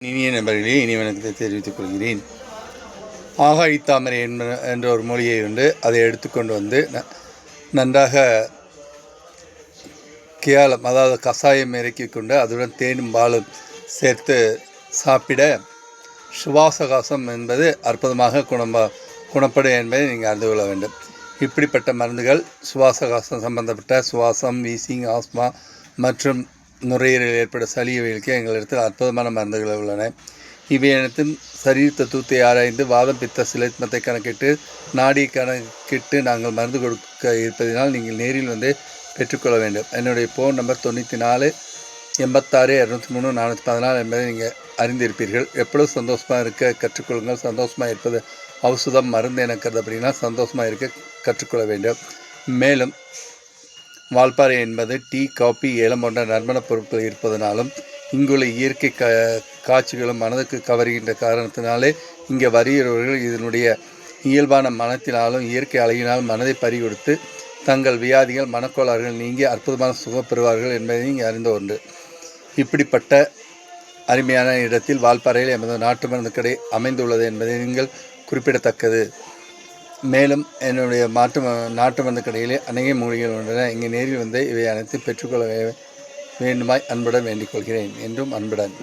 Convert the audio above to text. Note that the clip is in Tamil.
இனிய நண்பர்களே, இனி வணக்கத்தை தெரிவித்துக் கொள்கிறேன். ஆகாய் தாமரை என்ற ஒரு மொழியை உண்டு. அதை எடுத்துக்கொண்டு வந்து நன்றாக கேலம், அதாவது கஷாயம் இறக்கி கொண்டு அதுடன் தேனும் பாலும் சேர்த்து சாப்பிட சுவாசகாசம் என்பது அற்புதமாக குணப்படும் என்பதை நீங்கள் அறிந்து கொள்ள வேண்டும். இப்படிப்பட்ட மருந்துகள் சுவாசகாசம் சம்பந்தப்பட்ட சுவாசம், வீசிங், ஆஸ்மா மற்றும் நுரையீரலில் ஏற்படும் சளியவைகளுக்கு எங்களிடத்தில் அற்புதமான மருந்துகள் உள்ளன. இவை அனைத்தும் சரீர தத்துவத்தை ஆராய்ந்து வாதம், பித்த, சிலைத்மத்தை கணக்கிட்டு நாடியை கணக்கிட்டு நாங்கள் மருந்து கொடுக்க இருப்பதனால் நீங்கள் நேரில் வந்து பெற்றுக்கொள்ள வேண்டும். என்னுடைய ஃபோன் நம்பர் 94 86 203 414 என்பதை நீங்கள் அறிந்திருப்பீர்கள். எப்பொழுதும் சந்தோஷமாக இருக்க கற்றுக்கொள்ளுங்கள். சந்தோஷமாக இருப்பது ஔஷதம், மருந்து என கருதப்படினா சந்தோஷமாக இருக்க கற்றுக்கொள்ள வேண்டும். மேலும் வால்பாறை என்பது டீ, காபி, ஏலம் போன்ற நறுமணப் பொருட்கள் இருப்பதனாலும் இங்குள்ள இயற்கை காட்சிகளும் மனதுக்கு கவர்கின்ற காரணத்தினாலே இங்கே வருகிறவர்கள் இதனுடைய இயல்பான மனத்தினாலும் இயற்கை அழகினாலும் மனதை பறிகொடுத்து தங்கள் வியாதிகள், மனக்கோளாறுகள் நீங்கி அற்புதமான சுகம் பெறுவார்கள் என்பதை இங்கே அறிந்த ஒன்று. இப்படிப்பட்ட அருமையான இடத்தில் வால்பாறையில் எமது நாட்டு மருந்து கடை அமைந்துள்ளது என்பதை நீங்கள் குறிப்பிடத்தக்கது. மேலும் என்னுடைய நாட்டு மருந்து கடையிலே அநேக மூலிகைகள் உள்ளன. இங்கே நேரில் வந்து இவை அனைத்தும் பெற்றுக்கொள்ள வேண்டுமாய் அன்புடன் வேண்டிக் கொள்கிறேன். என்றும் அன்புடன்.